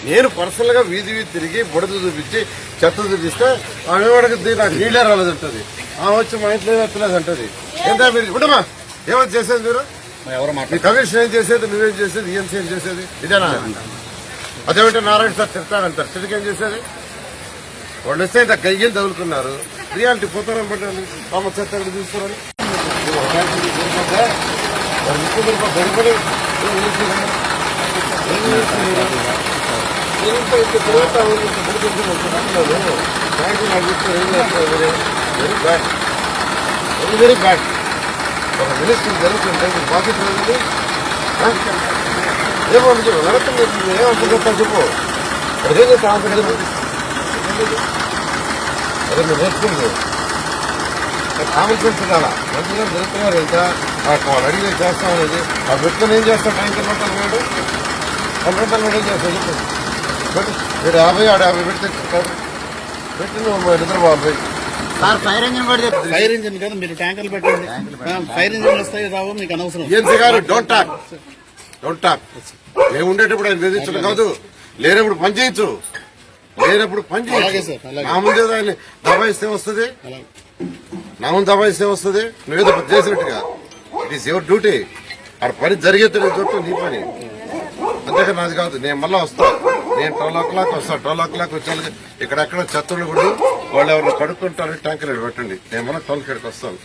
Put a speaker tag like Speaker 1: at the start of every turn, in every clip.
Speaker 1: నేను పర్సనల్ గా వీధి తిరిగి బుడత చూపించి చెత్త చూపిస్తే ఆమె అడుగుద్ది నాకు నీళ్ళే రాలేదంటది. ఆమె వచ్చి మా ఇంట్లో ఎత్తలేదు అంటది. ఏంటో మీరు ఇప్పుడమ్మా ఏమో చేసేది మీరు మీ కమిషన్ ఏం చేసేది, నువ్వేం చేసేది, ఈఎన్సీ ఏం చేసేది ఇదేనా? అదేమంటే నారాయణ సార్ తిడతానంటారు. తిరిగి చేసేది వాళ్ళు వస్తే ఇంత గయ్యం తగులుకున్నారు. రియాలిటీ పోతారని పట్టాలి పామ చెత్త తీసుకురాని వెరీ బ్యాడ్. ఒక మినిస్టర్ జరుగుతుంటే పాకెట్ ఏమో నడుతుంది. ఏమనుకుంటా చెప్పు అదే అదే మీరు నేర్చుకుంది కామన్ సెన్స్ కాదా? మంచిగా జరుగుతున్నారు ఎంత వాళ్ళు అడిగి చేస్తాం అనేది. ఆ వ్యక్తిని ఏం చేస్తాం? ట్యాంకర్ పంటలు వేడు కంప్యూటర్ ఏం చేస్తాం చెప్పు. మీరు 50 ఆడ 50 పెట్టి నువ్వు నిద్రపోవాలి.
Speaker 2: ఫైర్ ఇంజిన్ కదా మీరు ట్యాంకర్లు పెట్టండి. ఫైర్ ఇంజిన్ వస్తాయి రావు మీకు అనవసరం.
Speaker 1: ఏఎన్సీ గారు డోంట్ టాక్. మేము ఉండేటప్పుడు ఆయన బెదిరించడం కాదు. లేనప్పుడు పని చేయొచ్చు. లేనప్పుడు పని చేయొచ్చు. నా ముందే ఆయన దబాయిస్తే వస్తుంది. నా ముందు దబాయిస్తే వస్తుంది. నువ్వేదో చేసినట్టుగా ఇట్ ఈస్ యువర్ డ్యూటీ. ఆడ పని జరిగేది చోటు నీ పని, అంతేగా నాది కాదు. నేను మళ్ళీ వస్తా. నేను 12 వస్తా. 12 వచ్చి ఇక్కడెక్కడ చెత్తలు కూడా వాళ్ళు ఎవరు కడుక్కుంటారు. ట్యాంకర్ పెట్టండి. నేను మళ్ళీ 12 వస్తాను.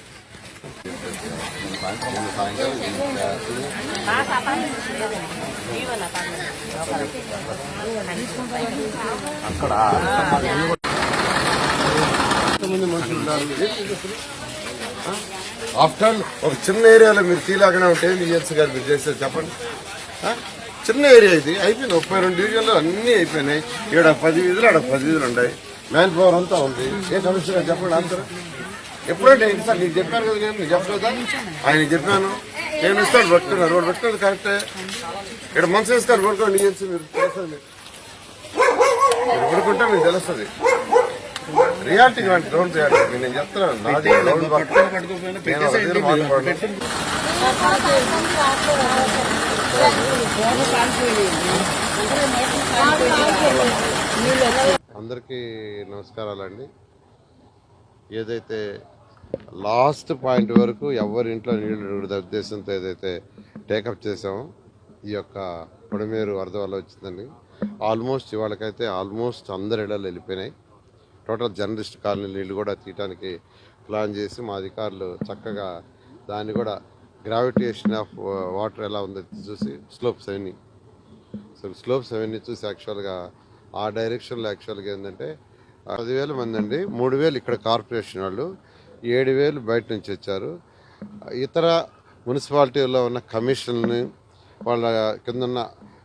Speaker 1: అక్కడ ఎంతమంది మనుషులు ఉన్నారు. ఆఫ్టర్ ఒక చిన్న ఏరియాలో మీరు తీలాగానే ఉంటే ఈఎన్సీ గారు మీరు చేసేది చెప్పండి. చిన్న ఏరియా ఇది అయిపోయింది. 32 డివిజన్లు అన్ని అయిపోయినాయి. ఇక్కడ 10 వీధులు, ఆడ 10 వీధులు ఉన్నాయి. మ్యాన్ పవర్ అంతా ఉంది. ఏ కమిషనర్ చెప్పండి అందరూ. ఎప్పుడంటే సార్ నీకు చెప్పాను కదా, నేను నీకు చెప్పలేదా? ఆయన చెప్పాను. నేను ఇస్తాను పట్టుకున్నాను. రోడ్డు పెట్టుకున్నది కరెక్టే. ఇక్కడ మనసు వేస్తారు పడుకోండి. ఈఎన్సీ మీరు తెలుస్తుంది. మీరు పడుకుంటే మీకు తెలుస్తుంది. రియాలిటీ గ్రౌండ్ రియాలిటీ నేను చెప్తున్నాను. నాది అందరికీ నమస్కారాలండి. ఏదైతే లాస్ట్ పాయింట్ వరకు ఎవరి ఇంట్లో నీళ్లు ఉద్దేశంతో ఏదైతే టేకప్ చేసామో ఈ యొక్క పొడమేరు వరద వల్ల వచ్చిందండి. ఆల్మోస్ట్ ఇవాళకైతే ఆల్మోస్ట్ అందరి ఇళ్లలో వెళ్ళిపోయినాయి. టోటల్ జర్నలిస్ట్ కాలనీ నీళ్లు కూడా తీయడానికి ప్లాన్ చేసి మా అధికారులు చక్కగా దాన్ని కూడా గ్రావిటేషన్ ఆఫ్ వాటర్ ఎలా ఉందో చూసి స్లోప్స్ అవన్నీ చూసి యాక్చువల్గా ఆ డైరెక్షన్లో యాక్చువల్గా ఏంటంటే 10,000 మంది అండి. 3,000 ఇక్కడ కార్పొరేషన్ వాళ్ళు, 7,000 బయట నుంచి వచ్చారు. ఇతర మున్సిపాలిటీలో ఉన్న కమిషన్ని వాళ్ళ కింద ఉన్న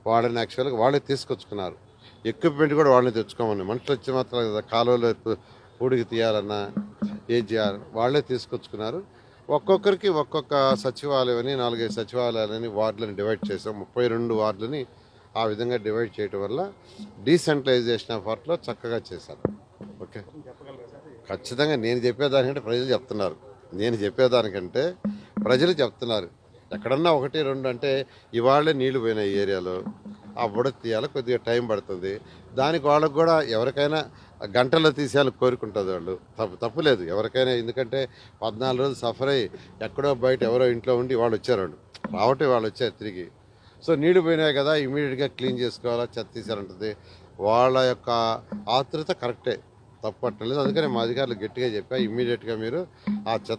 Speaker 1: వాళ్ళని యాక్చువల్గా వాళ్ళే తీసుకొచ్చుకున్నారు. ఎక్విప్మెంట్ కూడా వాళ్ళని తెచ్చుకోమని. మనుషులు వచ్చి మాత్రం కాలువలో ఊడికి తీయాలన్నా ఏం చేయాలి వాళ్ళే తీసుకొచ్చుకున్నారు. ఒక్కొక్కరికి ఒక్కొక్క సచివాలయం అని 4-5 సచివాలయాలని వార్డులని డివైడ్ చేసాం. 32 వార్డులని ఆ విధంగా డివైడ్ చేయడం వల్ల డీసెంట్రలైజేషన్ ఆఫ్ వర్క్లో చక్కగా చేశారు. ఓకే, ఖచ్చితంగా నేను చెప్పేదానికంటే ప్రజలు చెప్తున్నారు. నేను చెప్పేదానికంటే ప్రజలు చెప్తున్నారు. ఎక్కడన్నా 1-2 అంటే ఇవాళే నీళ్లు పోయిన ఈ ఏరియాలో ఆ బుడత తీయాలి, కొద్దిగా టైం పడుతుంది. దానికి వాళ్ళకు కూడా ఎవరికైనా గంటల్లో తీసేయాలని కోరుకుంటుంది. వాళ్ళు తప్పులేదు ఎవరికైనా. ఎందుకంటే 14 రోజులు సఫర్ అయ్యి ఎక్కడో బయట ఎవరో ఇంట్లో ఉండి వాళ్ళు వచ్చారు. వాళ్ళు వచ్చారు తిరిగి. సో నీళ్లు పోయినాయి కదా, ఇమీడియట్గా క్లీన్ చేసుకోవాలా, చెత్త తీసారంటుంది. వాళ్ళ యొక్క ఆతృత కరెక్టే, తప్పట్టలేదు. అందుకని మా అధికారులు గట్టిగా చెప్పా, ఇమ్మీడియట్గా మీరు ఆ చెత్త